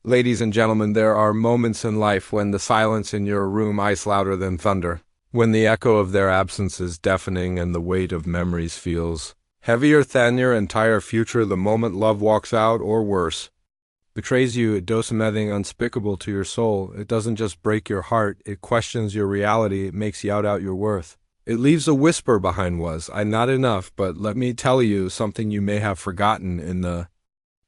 Ladies and gentlemen, there are moments in life when the silence in your room is louder than thunder, when the echo of their absence is deafening and the weight of memories feels heavier than your entire future the moment love walks out, or worse, betrays you. It does something unspeakable to your soul. It doesn't just break your heart, it questions your reality, it makes you doubt your worth. It leaves a whisper behind. Was I not enough? But let me tell you something you may have forgotten. In the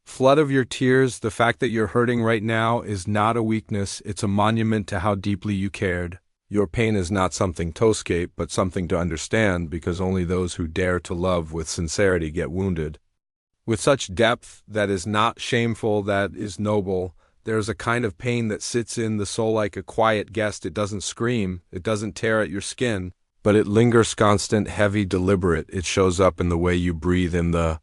flood of your tears, the fact that you're hurting right now is not a weakness, it's a monument to how deeply you cared. Your pain is not something to escape, but something to understand, because only those who dare to love with sincerity get wounded with such depth that is not shameful, that is noble. There's a kind of pain that sits in the soul like a quiet guest. It doesn't scream, it doesn't tear at your skin, but it lingers, constant, heavy, deliberate. It shows up in the way you breathe, in the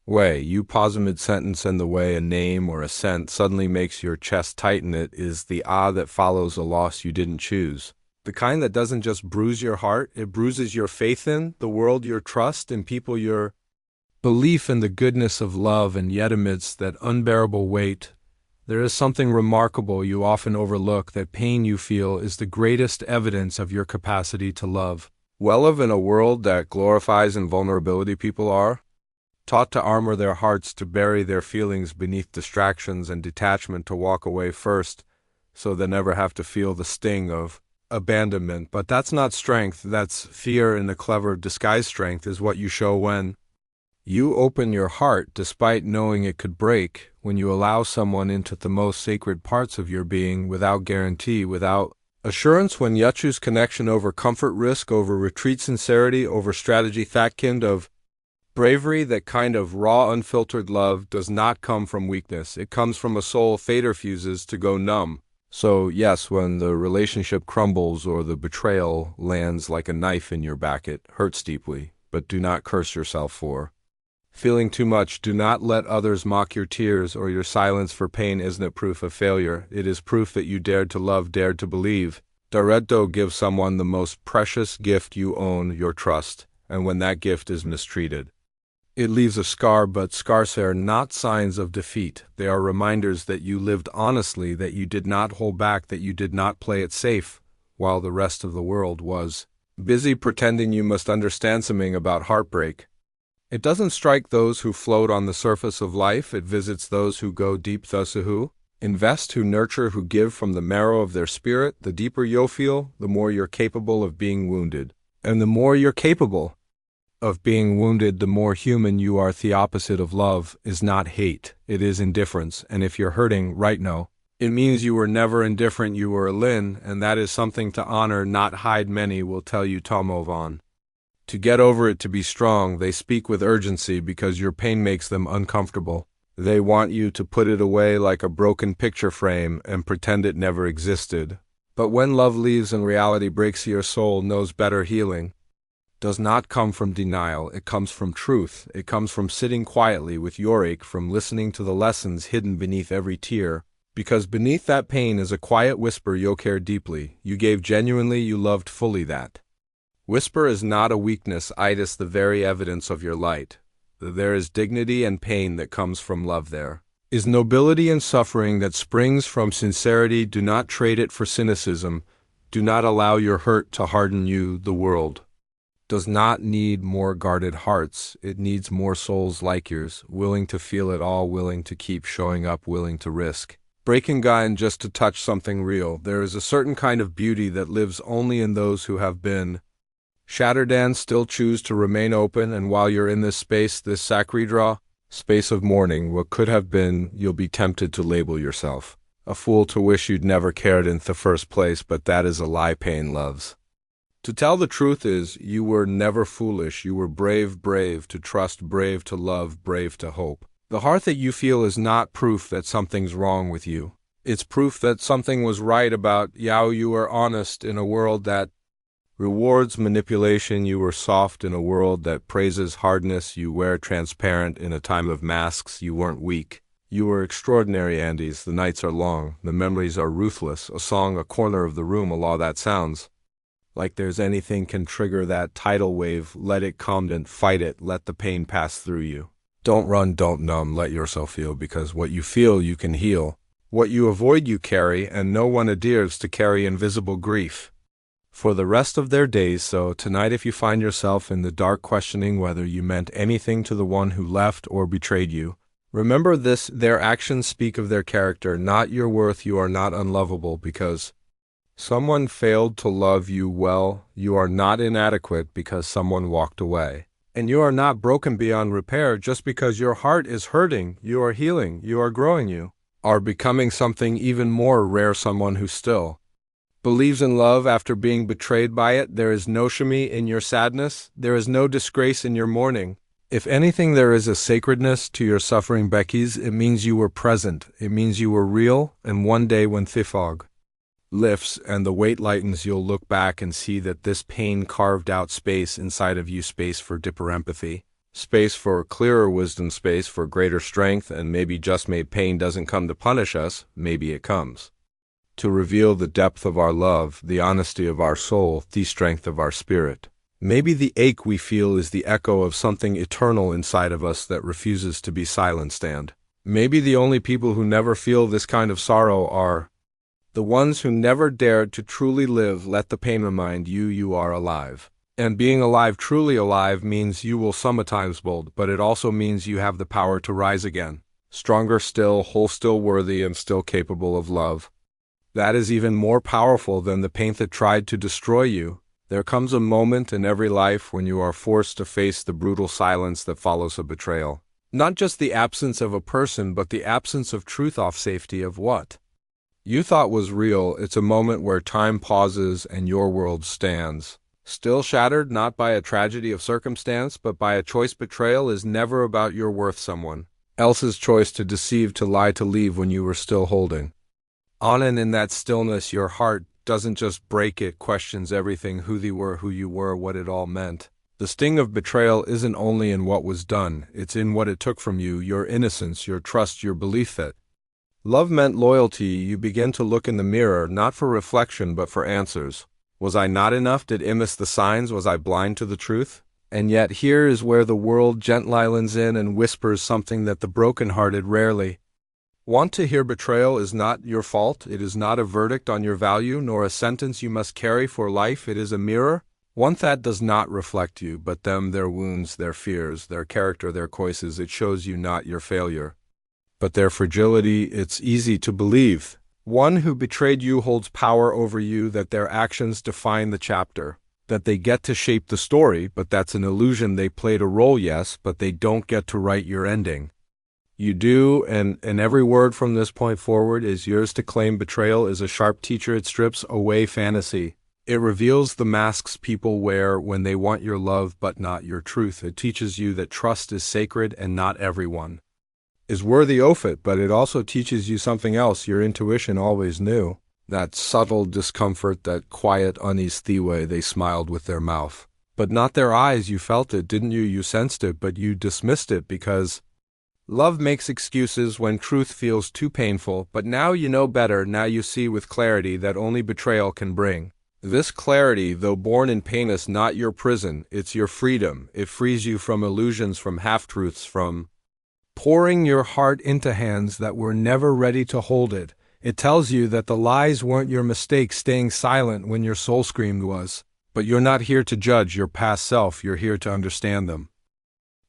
way you pause mid-sentence, and the way a name or a scent suddenly makes your chest tighten. It is the that follows a loss you didn't choose. The kind that doesn't just bruise your heart, it bruises your faith in the world, your trust in people, your belief in the goodness of love. And yet amidst that unbearable weight, there is something remarkable you often overlook. That pain you feel is the greatest evidence of your capacity to love. Well, in a world that glorifies invulnerability, people are taught to armor their hearts, to bury their feelings beneath distractions and detachment, to walk away first so they never have to feel the sting of abandonment. But that's not strength, that's fear. In a clever disguised strength is what you show when you open your heart despite knowing it could break, when you allow someone into the most sacred parts of your being without guarantee, without assurance, when you choose connection over comfort, risk over retreat, sincerity over strategy. That kind of bravery, that kind of raw, unfiltered love does not come from weakness. It comes from a soul fate refuses to go numb. So yes, when the relationship crumbles or the betrayal lands like a knife in your back, it hurts deeply, but do not curse yourself for feeling too much. Do not let others mock your tears or your silence, for pain isn't a proof of failure. It is proof that you dared to love, dared to believe. Dared give someone the most precious gift you own, your trust, and when that gift is mistreated, it leaves a scar. But scars are not signs of defeat. They are reminders that you lived honestly, that you did not hold back, that you did not play it safe while the rest of the world was busy pretending. You must understand something about heartbreak. It doesn't strike those who float on the surface of life. It visits those who go deep, those who invest, who nurture, who give from the marrow of their spirit. The deeper you'll feel, the more you're capable of being wounded. And the more you're capable of being wounded, the more human you are. The opposite of love is not hate, it is indifference. And if you're hurting right now, it means you were never indifferent, you were a Lin, and that is something to honor, not hide. Many will tell you to move on, to get over it, to be strong. They speak with urgency because your pain makes them uncomfortable. They want you to put it away like a broken picture frame and pretend it never existed. But when love leaves and reality breaks, your soul knows better. Healing does not come from denial, it comes from truth. It comes from sitting quietly with your ache, from listening to the lessons hidden beneath every tear. Because beneath that pain is a quiet whisper: you care deeply, you gave genuinely, you loved fully. That whisper is not a weakness, it is the very evidence of your light. There is dignity and pain that comes from love. There is nobility and suffering that springs from sincerity. Do not trade it for cynicism. Do not allow your hurt to harden you. The world does not need more guarded hearts. It needs more souls like yours, willing to feel it all, willing to keep showing up, willing to risk breaking guy just to touch something real. There is a certain kind of beauty that lives only in those who have been shattered and still choose to remain open. And while you're in this space, this sacred space of mourning, what could have been, you'll be tempted to label yourself a fool, to wish you'd never cared in the first place. But that is a lie pain loves. To tell the truth is, you were never foolish. You were brave, brave to trust, brave to love, brave to hope. The heart that you feel is not proof that something's wrong with you. It's proof that something was right about you. You were honest in a world that rewards manipulation. You were soft in a world that praises hardness. You were transparent in a time of masks. You weren't weak. You were extraordinary, Andes. The nights are long. The memories are ruthless. A song, a corner of the room, a law that sounds like there's anything can trigger that tidal wave. Let it come and fight it. Let the pain pass through you. Don't run, don't numb, let yourself feel, because what you feel you can heal. What you avoid you carry, and no one dares to carry invisible grief for the rest of their days. So tonight, if you find yourself in the dark questioning whether you meant anything to the one who left or betrayed you, remember this: their actions speak of their character, not your worth. You are not unlovable because someone failed to love you well. You are not inadequate because someone walked away. And you are not broken beyond repair just because your heart is hurting. You are healing. You are growing. You are becoming something even more rare, someone who still believes in love after being betrayed by it. There is no shame in your sadness. There is no disgrace in your mourning. If anything, there is a sacredness to your suffering, Becky's. It means you were present. It means you were real. And one day when the fog lifts and the weight lightens, you'll look back and see that this pain carved out space inside of you, space for deeper empathy, space for clearer wisdom, space for greater strength. And maybe, just maybe, pain doesn't come to punish us. Maybe it comes to reveal the depth of our love, the honesty of our soul, the strength of our spirit. Maybe the ache we feel is the echo of something eternal inside of us that refuses to be silenced. And maybe the only people who never feel this kind of sorrow are the ones who never dared to truly live. Let the pain remind you you are alive. And being alive, truly alive, means you will sometimes bold, but it also means you have the power to rise again. Stronger still, whole, still worthy, and still capable of love. That is even more powerful than the pain that tried to destroy you. There comes a moment in every life when you are forced to face the brutal silence that follows a betrayal. Not just the absence of a person, but the absence of truth, of safety, of what you thought was real. It's a moment where time pauses and your world stands still, shattered not by a tragedy of circumstance, but by a choice. Betrayal is never about your worth, someone else's choice to deceive, to lie, to leave when you were still holding on. And in that stillness, your heart doesn't just break, it questions everything: who they were, who you were, what it all meant. The sting of betrayal isn't only in what was done, it's in what it took from you, your innocence, your trust, your belief that love meant loyalty. You begin to look in the mirror, not for reflection, but for answers. Was I not enough? Did I miss the signs? Was I blind to the truth? And yet here is where the world gently lines in and whispers something that the brokenhearted rarely want to hear. Betrayal is not your fault. It is not a verdict on your value, nor a sentence you must carry for life. It is a mirror, one that does not reflect you, but them, their wounds, their fears, their character, their choices. It shows you not your failure, but their fragility. It's easy to believe one who betrayed you holds power over you, that their actions define the chapter, that they get to shape the story, but that's an illusion. They played a role, yes, but they don't get to write your ending. You do, and every word from this point forward is yours to claim. Betrayal is a sharp teacher. It strips away fantasy. It reveals the masks people wear when they want your love but not your truth. It teaches you that trust is sacred and not everyone is worthy of it, but it also teaches you something else your intuition always knew. That subtle discomfort, that quiet unease. The way they smiled with their mouth, but not their eyes. You felt it, didn't you? You sensed it, but you dismissed it because love makes excuses when truth feels too painful. But now you know better. Now you see with clarity that only betrayal can bring. This clarity, though born in pain, is not your prison. It's your freedom. It frees you from illusions, from half-truths, from pouring your heart into hands that were never ready to hold it. It tells you that the lies weren't your mistake. Staying silent when your soul screamed was. But you're not here to judge your past self. You're here to understand them.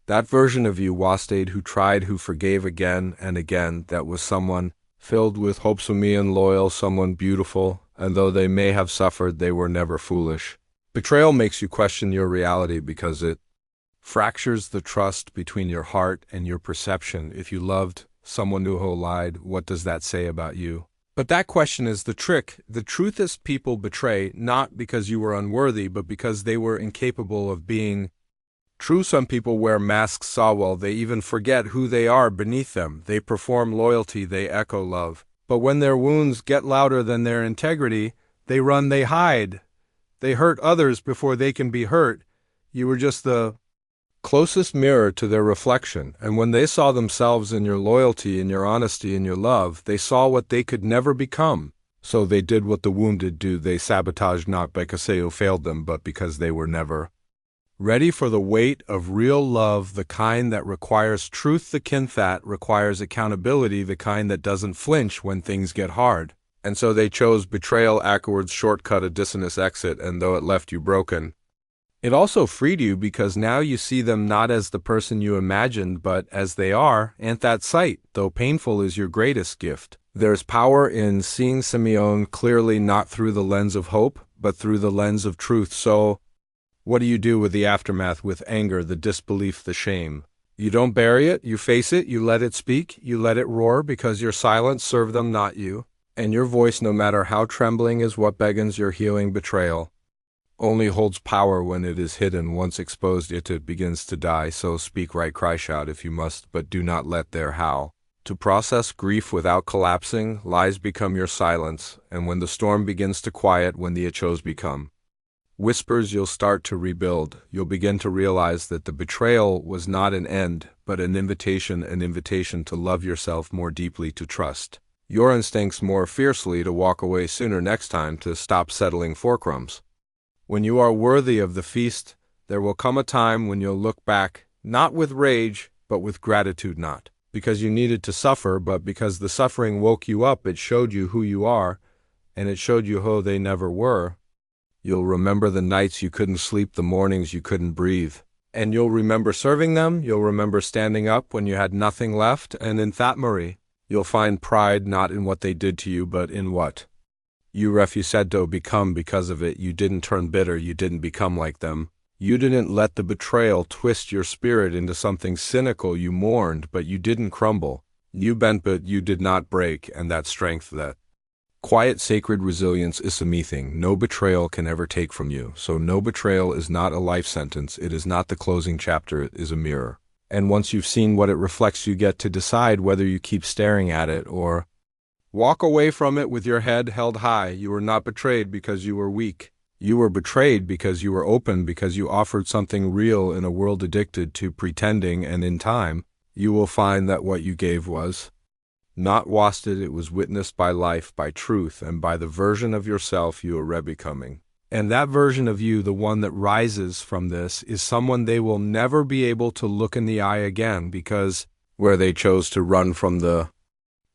That version of you, Wastade, who tried, who forgave again and again, that was someone filled with hopes of me and loyal, someone beautiful, and though they may have suffered, they were never foolish. Betrayal makes you question your reality because it fractures the trust between your heart and your perception. If you loved someone who lied, what does that say about you? But that question is the trick. The truth is, people betray not because you were unworthy, but because they were incapable of being true. Some people wear masks so well they even forget who they are beneath them. They perform loyalty, they echo love. But when their wounds get louder than their integrity, they run, they hide. They hurt others before they can be hurt. You were just the closest mirror to their reflection, and when they saw themselves in your loyalty, in your honesty, in your love, they saw what they could never become. So they did what the wounded do. They sabotaged not because you failed them, but because they were never Ready for the weight of real love, the kind that requires truth, the kind that requires accountability, the kind that doesn't flinch when things get hard. And so they chose betrayal, Ackwards shortcut, a dissonance exit, and though it left you broken, it also freed you because now you see them not as the person you imagined, but as they are, and that sight, though painful, is your greatest gift. There's power in seeing Simeon clearly, not through the lens of hope, but through the lens of truth. So, what do you do with the aftermath, with anger, the disbelief, the shame? You don't bury it, you face it, you let it speak, you let it roar, because your silence served them, not you. And your voice, no matter how trembling, is what beckons your healing. Betrayal only holds power when it is hidden. Once exposed, it begins to die. So speak, write, cry, shout if you must, but do not let their howl. To process grief without collapsing, lies become your silence, and when the storm begins to quiet, when the echoes become whispers, you'll start to rebuild. You'll begin to realize that the betrayal was not an end, but an invitation to love yourself more deeply, to trust your instincts more fiercely, to walk away sooner next time, to stop settling for crumbs. When you are worthy of the feast, there will come a time when you'll look back, not with rage, but with gratitude, not because you needed to suffer, but because the suffering woke you up. It showed you who you are, and it showed you who they never were. You'll remember the nights you couldn't sleep, the mornings you couldn't breathe. And you'll remember serving them, you'll remember standing up when you had nothing left, and in that, Marie, you'll find pride not in what they did to you, but in what you refused to become because of it. You didn't turn bitter, you didn't become like them. You didn't let the betrayal twist your spirit into something cynical. You mourned, but you didn't crumble. You bent, but you did not break, and that strength, that quiet, sacred resilience is something no betrayal can ever take from you. So no betrayal is not a life sentence, it is not the closing chapter, it is a mirror. And once you've seen what it reflects, you get to decide whether you keep staring at it or walk away from it with your head held high. You were not betrayed because you were weak. You were betrayed because you were open, because you offered something real in a world addicted to pretending, and in time, you will find that what you gave was not wasted, it was witnessed by life, by truth, and by the version of yourself you are becoming. And that version of you, the one that rises from this, is someone they will never be able to look in the eye again, because where they chose to run from the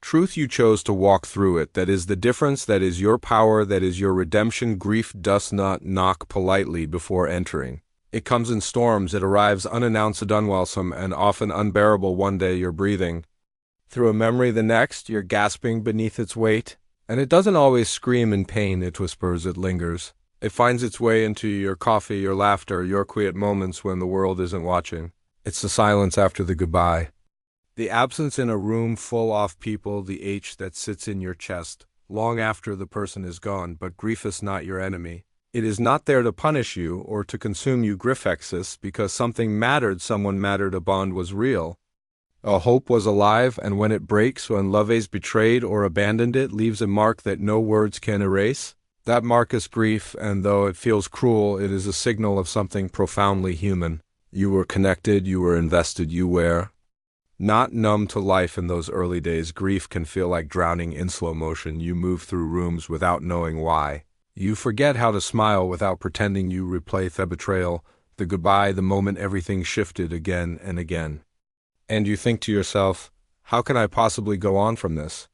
truth, you chose to walk through it. That is the difference, that is your power, that is your redemption. Grief does not knock politely before entering. It comes in storms, it arrives unannounced, unwelcome, and often unbearable. One day you're breathing through a memory, the next you're gasping beneath its weight. And it doesn't always scream in pain, it whispers, it lingers. It finds its way into your coffee, your laughter, your quiet moments when the world isn't watching. It's the silence after the goodbye. The absence in a room full of people, the ache that sits in your chest, long after the person is gone. But grief is not your enemy. It is not there to punish you or to consume you. Grief exists because something mattered, someone mattered, a bond was real. A hope was alive, and when it breaks, when love is betrayed or abandoned, it leaves a mark that no words can erase. That mark is grief, and though it feels cruel, it is a signal of something profoundly human. You were connected, you were invested, you were not numb to life in those early days. Grief can feel like drowning in slow motion. You move through rooms without knowing why. You forget how to smile without pretending. You replay the betrayal, the goodbye, the moment everything shifted again and again. And you think to yourself, how can I possibly go on from this?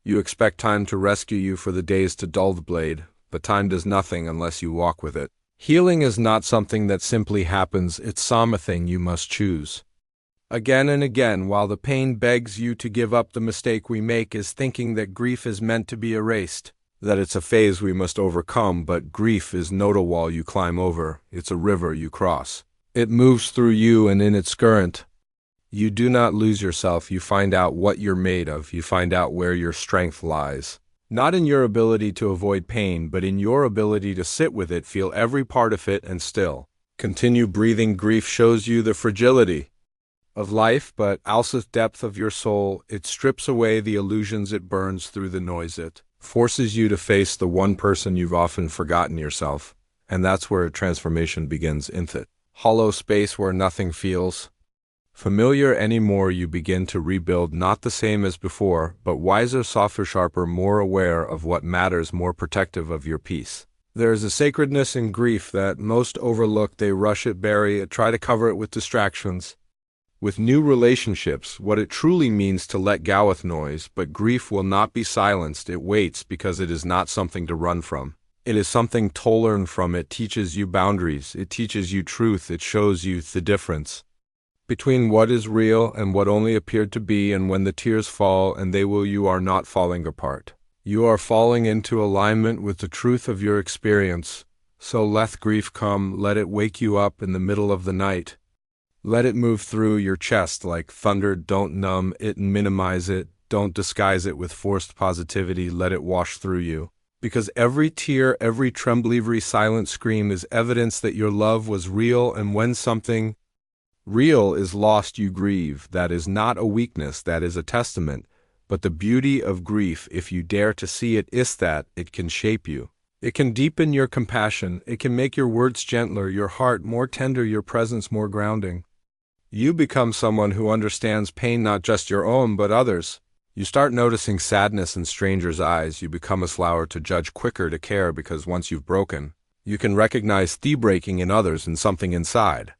You expect time to rescue you, for the days to dull the blade, but time does nothing unless you walk with it. Healing is not something that simply happens, it's something you must choose. Again and again, while the pain begs you to give up, the mistake we make is thinking that grief is meant to be erased, that it's a phase we must overcome. But grief is not a wall you climb over, it's a river you cross. It moves through you, and in its current, you do not lose yourself. You find out what you're made of. You find out where your strength lies. Not in your ability to avoid pain, but in your ability to sit with it, feel every part of it, and still continue breathing. Grief shows you the fragility of life, but also the depth of your soul. It strips away the illusions, it burns through the noise, it forces you to face the one person you've often forgotten, yourself. And that's where transformation begins, in that hollow space where nothing feels familiar anymore. You begin to rebuild, not the same as before, but wiser, softer, sharper, more aware of what matters, more protective of your peace. There is a sacredness in grief that most overlook. They rush it, bury it, try to cover it with distractions. With new relationships, what it truly means to let go with noise, but grief will not be silenced. It waits because it is not something to run from. It is something to learn from. It teaches you boundaries. It teaches you truth. It shows you the difference between what is real and what only appeared to be. And when the tears fall, and they will, you are not falling apart. You are falling into alignment with the truth of your experience. So let grief come. Let it wake you up in the middle of the night. Let it move through your chest like thunder. Don't numb it and minimize it. Don't disguise it with forced positivity. Let it wash through you. Because every tear, every tremble, every silent scream is evidence that your love was real. And when something real is lost, you grieve. That is not a weakness. That is a testament. But the beauty of grief, if you dare to see it, is that it can shape you. It can deepen your compassion. It can make your words gentler, your heart more tender, your presence more grounding. You become someone who understands pain, not just your own, but others. You start noticing sadness in strangers' eyes. You become slower to judge, quicker to care, because once you've broken, you can recognize the breaking in others and something inside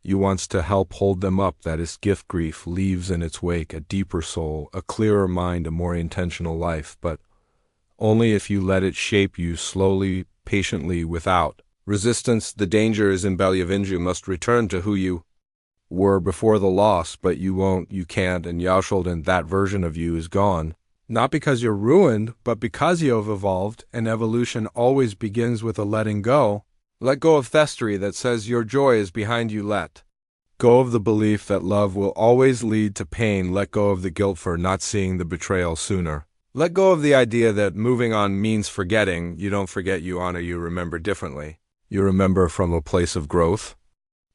you wants to help hold them up. That is gift. Grief leaves in its wake a deeper soul, a clearer mind, a more intentional life, but only if you let it shape you slowly, patiently, without resistance. The danger is in Bellyavinge. You must return to who you were before the loss, but you won't, you can't, and Yaushold, and that version of you is gone. Not because you're ruined, but because you have evolved, and evolution always begins with a letting go. Let go of thestery that says your joy is behind you. Let go of the belief that love will always lead to pain. Let go of the guilt for not seeing the betrayal sooner. Let go of the idea that moving on means forgetting. You don't forget, you honor, you remember differently. You remember from a place of growth,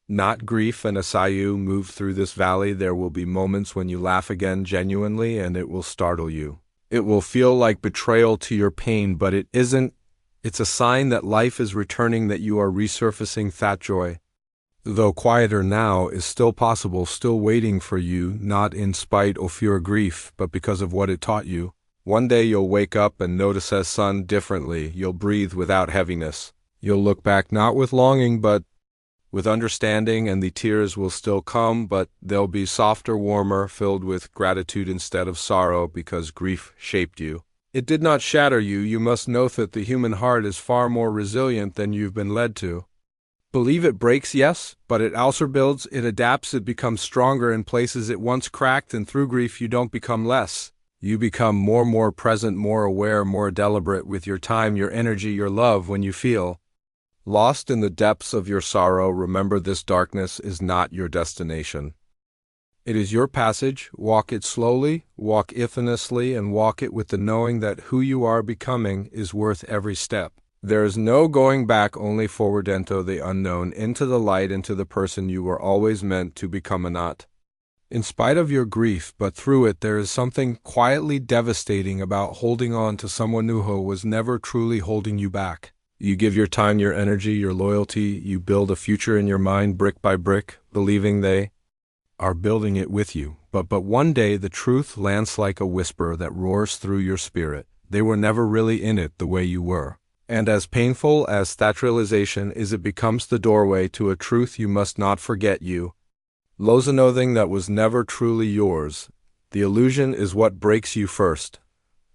not grief. And as you move through this valley, there will be moments when you laugh again genuinely, and it will startle you. It will feel like betrayal to your pain, but it isn't. It's a sign that life is returning, that you are resurfacing. That joy, though quieter now, is still possible, still waiting for you, not in spite of your grief, but because of what it taught you. One day you'll wake up and notice as sun differently. You'll breathe without heaviness. You'll look back not with longing, but with understanding, and the tears will still come, but they'll be softer, warmer, filled with gratitude instead of sorrow, because grief shaped you. It did not shatter you. You must know that the human heart is far more resilient than you've been led to believe. It breaks, yes, but it also builds, it adapts, it becomes stronger in places it once cracked. And through grief you don't become less. You become more present, more aware, more deliberate with your time, your energy, your love. When you feel lost in the depths of your sorrow, remember this: darkness is not your destination. It is your passage. Walk it slowly, walk infinitely, and walk it with the knowing that who you are becoming is worth every step. There is no going back, only forward into the unknown, into the light, into the person you were always meant to become. Not in spite of your grief, but through it. There is something quietly devastating about holding on to someone who was never truly holding you back. You give your time, your energy, your loyalty. You build a future in your mind, brick by brick, believing they are building it with you. But one day the truth lands like a whisper that roars through your spirit. They were never really in it the way you were. And as painful as that realization is, it becomes the doorway to a truth you must not forget. You lose a nothing that was never truly yours. The illusion is what breaks you first.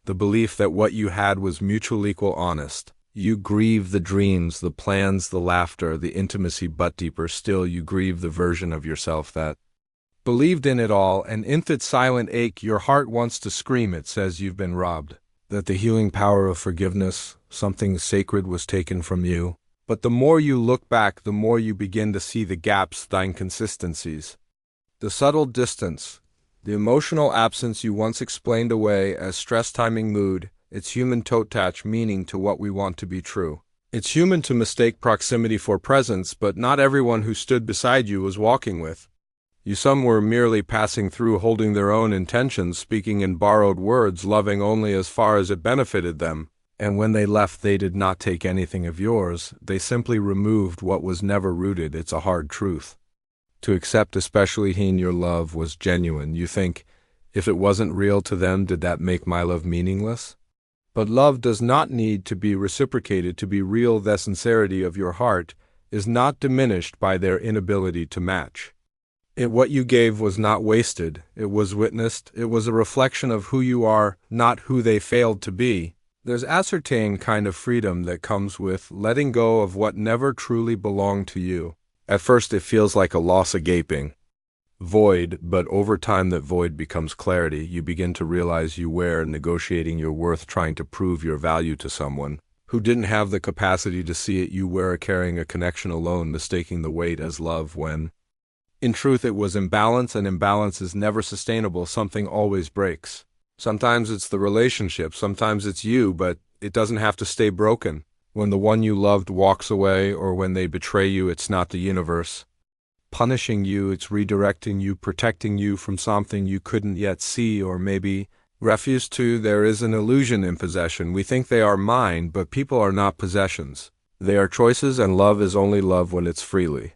The belief that what you had was mutual, equal, honest. You grieve the dreams, the plans, the laughter, the intimacy, but deeper still you grieve the version of yourself that believed in it all. And in that silent ache your heart wants to scream. It says you've been robbed, that the healing power of forgiveness, something sacred, was taken from you. But the more you look back, the more you begin to see the gaps, the inconsistencies, the subtle distance, the emotional absence you once explained away as stress, timing, mood. It's human to attach meaning to what we want to be true. It's human to mistake proximity for presence, but not everyone who stood beside you was walking with you. Some were merely passing through, holding their own intentions, speaking in borrowed words, loving only as far as it benefited them. And when they left, they did not take anything of yours. They simply removed what was never rooted. It's a hard truth to accept, especially when your love was genuine. You think, if it wasn't real to them, did that make my love meaningless? But love does not need to be reciprocated to be real. The sincerity of your heart is not diminished by their inability to match. What you gave was not wasted, it was witnessed, it was a reflection of who you are, not who they failed to be. There's ascertained kind of freedom that comes with letting go of what never truly belonged to you. At first it feels like a loss, a gaping void, but over time that void becomes clarity. You begin to realize you were negotiating your worth, trying to prove your value to someone who didn't have the capacity to see it. You were carrying a connection alone, mistaking the weight as love when in truth it was imbalance, and imbalance is never sustainable. Something always breaks. Sometimes it's the relationship, sometimes it's you, but it doesn't have to stay broken. When the one you loved walks away or when they betray you, it's not the universe punishing you, it's redirecting you, protecting you from something you couldn't yet see or maybe refuse to. There is an illusion in possession. We think they are mine, but people are not possessions. They are choices, and love is only love when it's freely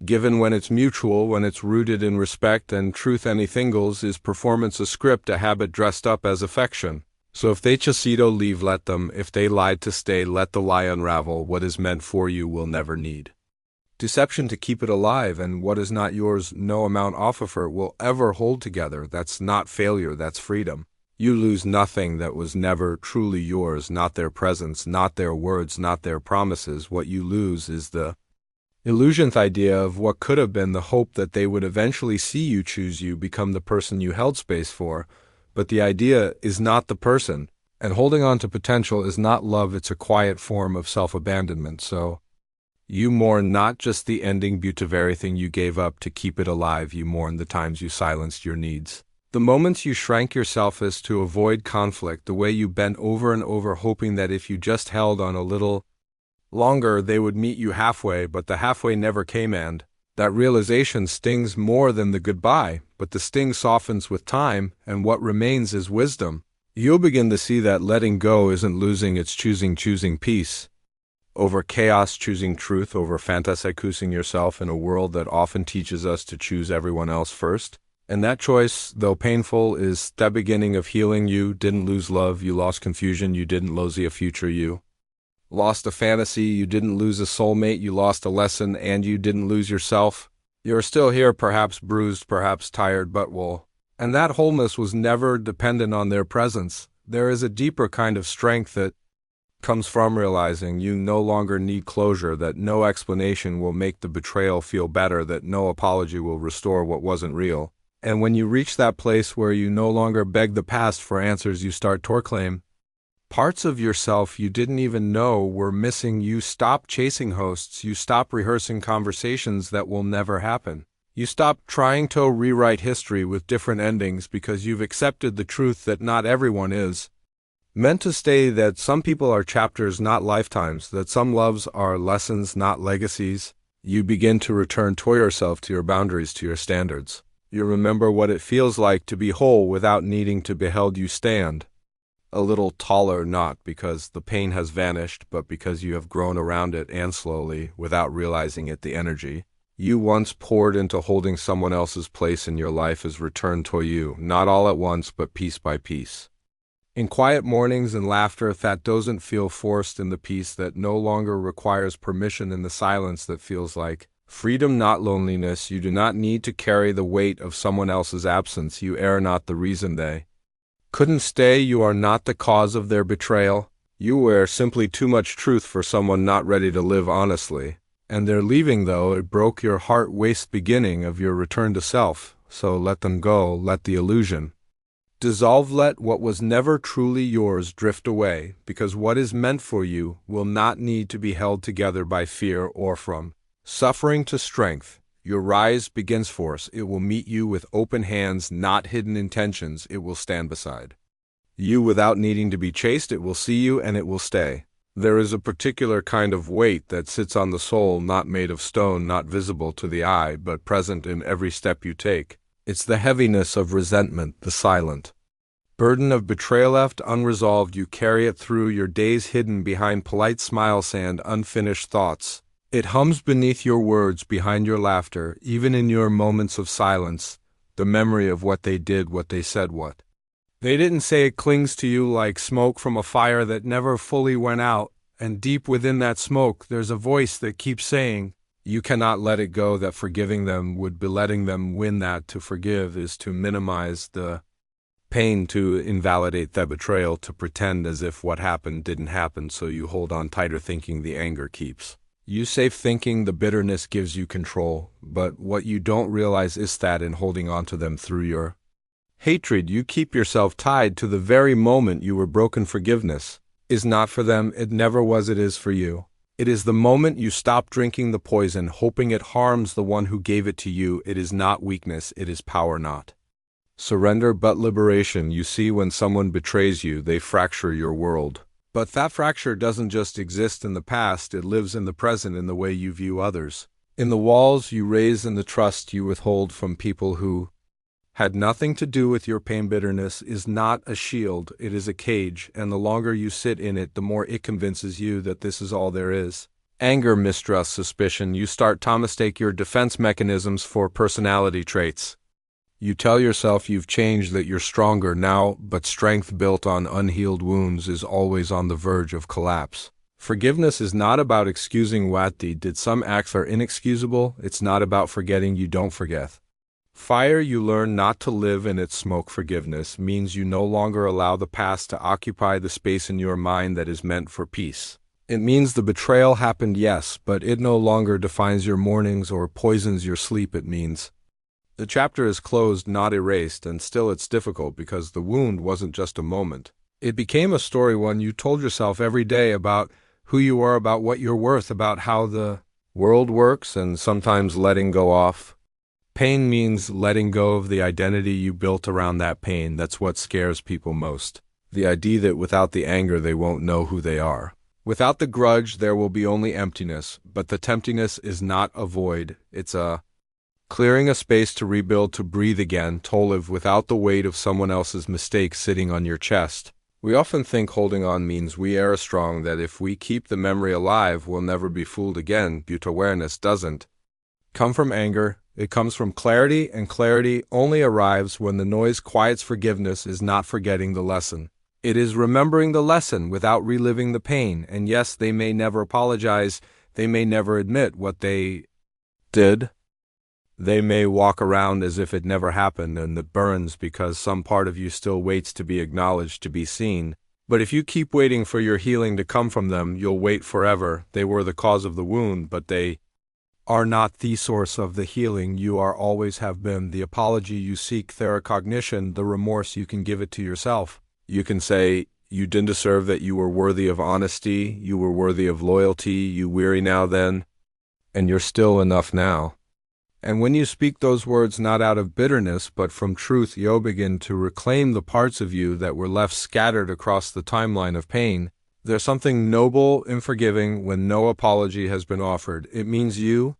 given, when it's mutual, when it's rooted in respect and truth. Anything goes. Is performance a script, a habit dressed up as affection? So if they chasito, leave, let them. If they lied to stay, let the lie unravel. What is meant for you will never need deception to keep it alive, and what is not yours, no amount of it will ever hold together. That's not failure, that's freedom. You lose nothing that was never truly yours, not their presence, not their words, not their promises. What you lose is the illusioned idea of what could have been, the hope that they would eventually see you, choose you, become the person you held space for. But the idea is not the person, and holding on to potential is not love. It's a quiet form of self-abandonment. So you mourn not just the ending but of everything you gave up to keep it alive. You mourn the times you silenced your needs, the moments you shrank yourself as to avoid conflict, the way you bent over and over hoping that if you just held on a little longer they would meet you halfway, but the halfway never came, and that realization stings more than the goodbye, but the sting softens with time, and what remains is wisdom. You'll begin to see that letting go isn't losing, it's choosing peace over chaos, choosing truth over fantasizing yourself in a world that often teaches us to choose everyone else first. And that choice, though painful, is the beginning of healing. You didn't lose love, you lost confusion. You didn't lose a future, you lost a fantasy. You didn't lose a soulmate, you lost a lesson. And you didn't lose yourself. You're still here, perhaps bruised, perhaps tired, but whole. And that wholeness was never dependent on their presence. There is a deeper kind of strength that comes from realizing you no longer need closure, that no explanation will make the betrayal feel better, that no apology will restore what wasn't real. And when you reach that place where you no longer beg the past for answers, you start to reclaim parts of yourself you didn't even know were missing. You stop chasing hosts, you stop rehearsing conversations that will never happen. You stop trying to rewrite history with different endings because you've accepted the truth that not everyone is meant to stay, that some people are chapters, not lifetimes, that some loves are lessons, not legacies. You begin to return to yourself, to your boundaries, to your standards. You remember what it feels like to be whole without needing to be held. You stand a little taller, not because the pain has vanished, but because you have grown around it, and slowly, without realizing it, the energy you once poured into holding someone else's place in your life is returned to you, not all at once, but piece by piece. In quiet mornings and laughter that doesn't feel forced, in the peace that no longer requires permission, in the silence that feels like freedom, not loneliness. You do not need to carry the weight of someone else's absence. You are not the reason they couldn't stay. You are not the cause of their betrayal. You were simply too much truth for someone not ready to live honestly. And their leaving, though it broke your heart, waste beginning of your return to self. So let them go, let the illusion dissolve, let what was never truly yours drift away, because what is meant for you will not need to be held together by fear or from suffering to strength. Your rise begins force. It will meet you with open hands, not hidden intentions. It will stand beside you without needing to be chased. It will see you and it will stay. There is a particular kind of weight that sits on the soul, not made of stone, not visible to the eye, but present in every step you take. It's the heaviness of resentment, the silent burden of betrayal left unresolved. You carry it through your days, hidden behind polite smiles and unfinished thoughts. It hums beneath your words, behind your laughter, even in your moments of silence. The memory of what they did, what they said, what They didn't say it clings to you like smoke from a fire that never fully went out, and deep within that smoke there's a voice that keeps saying, you cannot let it go, that forgiving them would be letting them win, that to forgive is to minimize the pain, to invalidate the betrayal, to pretend as if what happened didn't happen, so you hold on tighter thinking the anger keeps you safe, thinking the bitterness gives you control, but what you don't realize is that in holding on to them through your hatred, you keep yourself tied to the very moment you were broken. Forgiveness is not for them, it never was, it is for you. It is the moment you stop drinking the poison, hoping it harms the one who gave it to you. It is not weakness, it is power, not surrender, but liberation. You see, when someone betrays you, they fracture your world. But that fracture doesn't just exist in the past, it lives in the present, in the way you view others, in the walls you raise and the trust you withhold from people who had nothing to do with your pain. Bitterness is not a shield, it is a cage, and the longer you sit in it, the more it convinces you that this is all there is. Anger, mistrust, suspicion, you start to mistake your defense mechanisms for personality traits. You tell yourself you've changed, that you're stronger now, but strength built on unhealed wounds is always on the verge of collapse. Forgiveness is not about excusing what they did. Some acts are inexcusable. It's not about forgetting you don't forget. Fire, you learn not to live in its smoke. Forgiveness means you no longer allow the past to occupy the space in your mind that is meant for peace. It means the betrayal happened, yes, but it no longer defines your mornings or poisons your sleep. It means the chapter is closed, not erased, and still it's difficult because the wound wasn't just a moment. It became a story, one you told yourself every day, about who you are, about what you're worth, about how the world works, and sometimes letting go off. Pain means letting go of the identity you built around that pain. That's what scares people most. The idea that without the anger they won't know who they are. Without the grudge there will be only emptiness, but the emptiness is not a void, it's a clearing, a space to rebuild, to breathe again, to live without the weight of someone else's mistakes sitting on your chest. We often think holding on means we are strong, that if we keep the memory alive we'll never be fooled again. But awareness doesn't come from anger, it comes from clarity, and clarity only arrives when the noise quiets. Forgiveness is not forgetting the lesson. It is remembering the lesson without reliving the pain, and yes, they may never apologize, they may never admit what they did. They may walk around as if it never happened, and it burns because some part of you still waits to be acknowledged, to be seen. But if you keep waiting for your healing to come from them, you'll wait forever. They were the cause of the wound, but they are not the source of the healing. You are, always have been, the apology you seek, the recognition, the remorse. You can give it to yourself. You can say, you didn't deserve that, you were worthy of honesty, you were worthy of loyalty, you weary now then, and you're still enough now. And when you speak those words not out of bitterness but from truth, you'll begin to reclaim the parts of you that were left scattered across the timeline of pain. There's something noble in forgiving when no apology has been offered. It means you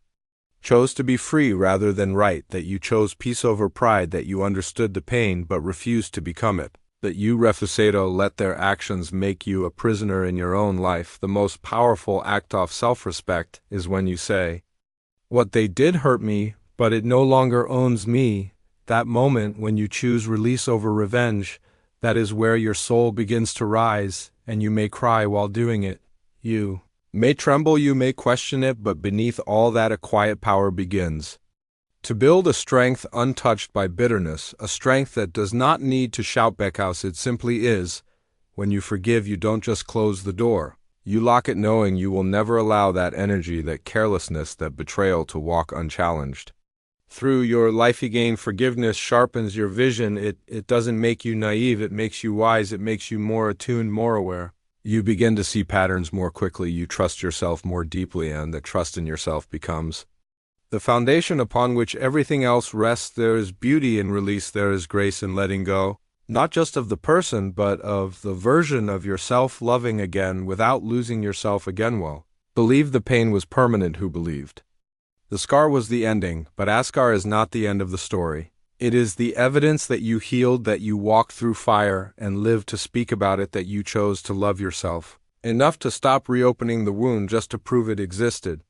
chose to be free rather than right, that you chose peace over pride, that you understood the pain but refused to become it, that you refusato let their actions make you a prisoner in your own life. The most powerful act of self-respect is when you say, what they did hurt me, but it no longer owns me. That moment when you choose release over revenge, that is where your soul begins to rise, and you may cry while doing it. You may tremble, you may question it, but beneath all that a quiet power begins to build, a strength untouched by bitterness, a strength that does not need to shout because it simply is. When you forgive, you don't just close the door. You lock it, knowing you will never allow that energy, that carelessness, that betrayal to walk unchallenged through your life again. Forgiveness sharpens your vision. It doesn't make you naive, it makes you wise, it makes you more attuned, more aware. You begin to see patterns more quickly, you trust yourself more deeply, and the trust in yourself becomes the foundation upon which everything else rests. There is beauty in release, there is grace in letting go. Not just of the person, but of the version of yourself, loving again without losing yourself again. Well, believe the pain was permanent. Who believed the scar was the ending, but Ascar is not the end of the story. It is the evidence that you healed, that you walked through fire and lived to speak about it, that you chose to love yourself enough to stop reopening the wound just to prove it existed.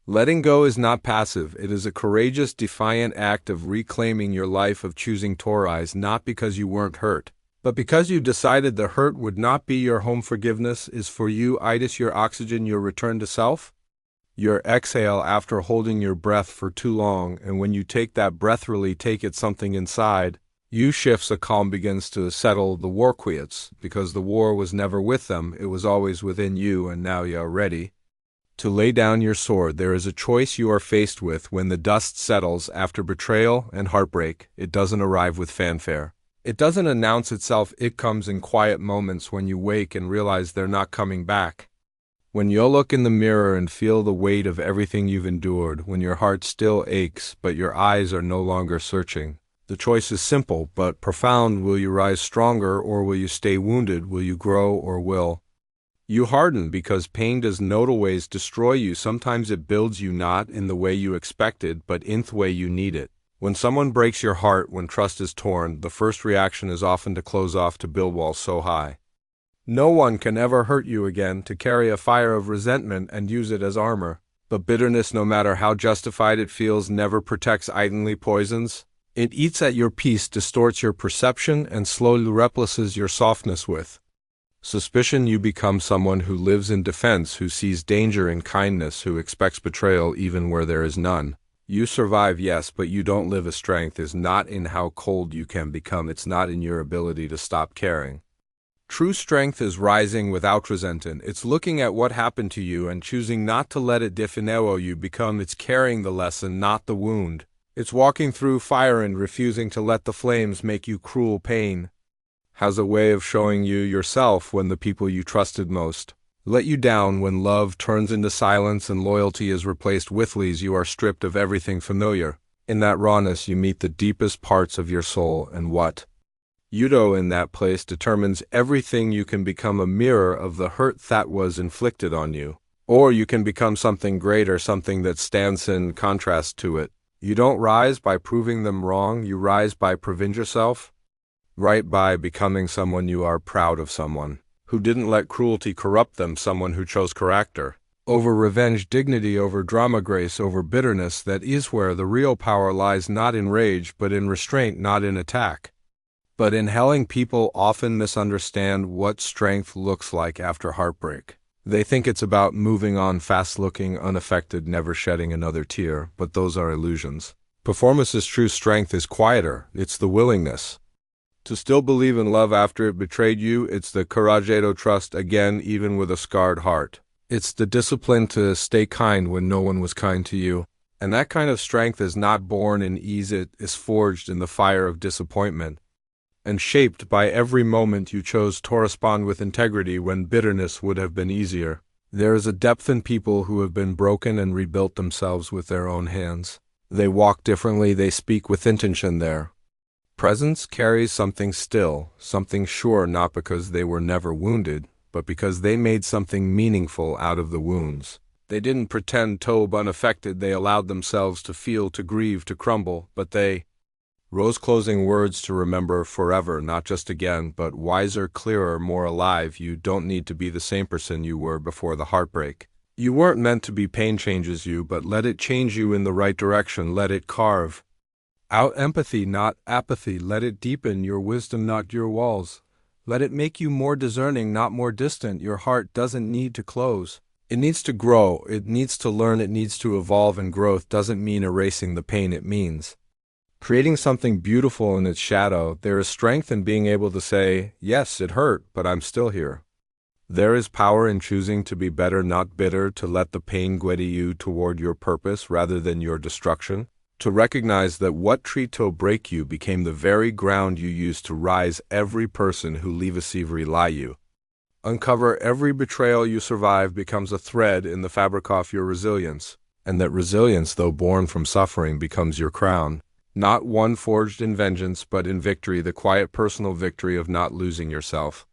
Letting go is not passive, it is a courageous, defiant act of reclaiming your life, of choosing to rise, not because you weren't hurt, But because you decided the hurt would not be your home, forgiveness is for you, itis your oxygen, your return to self, your exhale after holding your breath for too long, and when you take that breath, really take it, something inside you shifts, a calm begins to settle. The war quiets, because the war was never with them, it was always within you, and now you are ready to lay down your sword. There is a choice you are faced with when the dust settles after betrayal and heartbreak. It doesn't arrive with fanfare. It doesn't announce itself. It comes in quiet moments when you wake and realize they're not coming back. When you'll look in the mirror and feel the weight of everything you've endured, when your heart still aches but your eyes are no longer searching. The choice is simple but profound. Will you rise stronger, or will you stay wounded? Will you grow, or will you harden? Because pain does not always destroy you. Sometimes it builds you, not in the way you expected, but in the way you need it. When someone breaks your heart, when trust is torn, the first reaction is often to close off, to build walls so high no one can ever hurt you again, to carry a fire of resentment and use it as armor. But bitterness, no matter how justified it feels, never protects, idly poisons. It eats at your peace, distorts your perception, and slowly replaces your softness with suspicion. You become someone who lives in defense, who sees danger in kindness, who expects betrayal even where there is none. You survive, yes, but you don't live. A strength is not in how cold you can become. It's not in your ability to stop caring. True strength is rising without resentment. It's looking at what happened to you and choosing not to let it define you become. It's carrying the lesson, not the wound. It's walking through fire and refusing to let the flames make you cruel. Pain has a way of showing you yourself when the people you trusted most let you down, when love turns into silence and loyalty is replaced with lies. You are stripped of everything familiar. In that rawness you meet the deepest parts of your soul, and what you do in that place determines everything. You can become a mirror of the hurt that was inflicted on you, or you can become something greater, something that stands in contrast to it. You don't rise by proving them wrong, you rise by proving yourself right, by becoming someone you are proud of, someone who didn't let cruelty corrupt them, someone who chose character over revenge, dignity over drama, grace over bitterness. That is where the real power lies, not in rage, but in restraint, not in attack, but in helping. People often misunderstand what strength looks like after heartbreak. They think it's about moving on fast, looking unaffected, never shedding another tear, but those are illusions. Performance's true strength is quieter. It's the willingness to still believe in love after it betrayed you. It's the courage to trust again, even with a scarred heart. It's the discipline to stay kind when no one was kind to you. And that kind of strength is not born in ease. It is forged in the fire of disappointment, and shaped by every moment you chose to respond with integrity when bitterness would have been easier. There is a depth in people who have been broken and rebuilt themselves with their own hands. They walk differently, they speak with intention. Their presence carries something still, something sure, not because they were never wounded, but because they made something meaningful out of the wounds. They didn't pretend to be unaffected, they allowed themselves to feel, to grieve, to crumble, but they rose, closing words to remember forever, not just again, but wiser, clearer, more alive. You don't need to be the same person you were before the heartbreak. You weren't meant to be. Pain changes you, but let it change you in the right direction. Let it carve out empathy, not apathy. Let it deepen your wisdom, not your walls. Let it make you more discerning, not more distant. Your heart doesn't need to close. It needs to grow. It needs to learn. It needs to evolve, and growth doesn't mean erasing the pain. It means creating something beautiful in its shadow. There is strength in being able to say, yes, it hurt, but I'm still here. There is power in choosing to be better, not bitter, to let the pain guide you toward your purpose rather than your destruction, to recognize that what treat to break you became the very ground you used to rise. Every person who leave a severe lie you uncover, every betrayal you survive becomes a thread in the fabric of your resilience, and that resilience, though born from suffering, becomes your crown. Not one forged in vengeance, but in victory, the quiet personal victory of not losing yourself.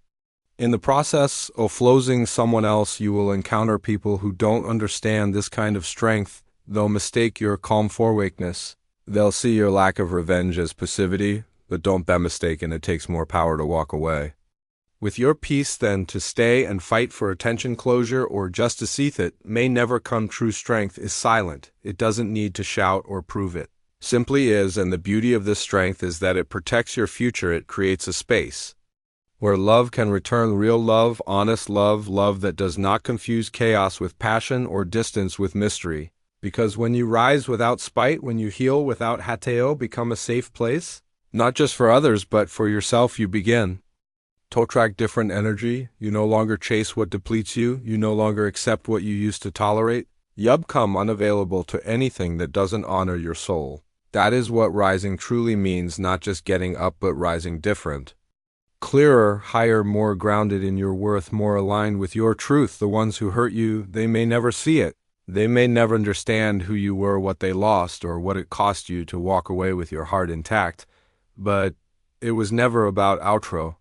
In the process of losing someone else, you will encounter people who don't understand this kind of strength. They'll mistake your calm for weakness. They'll see your lack of revenge as passivity, but don't be mistaken, it takes more power to walk away with your peace than to stay and fight for attention, closure, or just to see it may never come. True strength is silent. It doesn't need to shout or prove it. Simply is, and the beauty of this strength is that it protects your future. It creates a space where love can return real love, honest love, love that does not confuse chaos with passion or distance with mystery. Because when you rise without spite, when you heal without hateo, become a safe place, not just for others, but for yourself, you begin to attract different energy. You no longer chase what depletes you. You no longer accept what you used to tolerate. You become unavailable to anything that doesn't honor your soul. That is what rising truly means, not just getting up, but rising different. Clearer, higher, more grounded in your worth, more aligned with your truth. The ones who hurt you, they may never see it. They may never understand who you were, what they lost, or what it cost you to walk away with your heart intact. But it was never about outro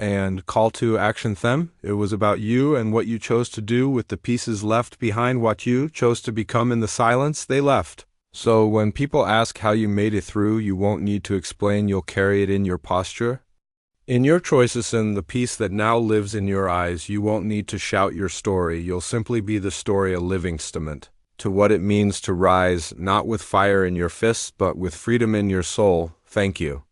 and call to action them. It was about you and what you chose to do with the pieces left behind, what you chose to become in the silence they left. So when people ask how you made it through, you won't need to explain. You'll carry it in your posture, in your choices, and the peace that now lives in your eyes. You won't need to shout your story. You'll simply be the story, a living testament to what it means to rise, not with fire in your fists, but with freedom in your soul. Thank you.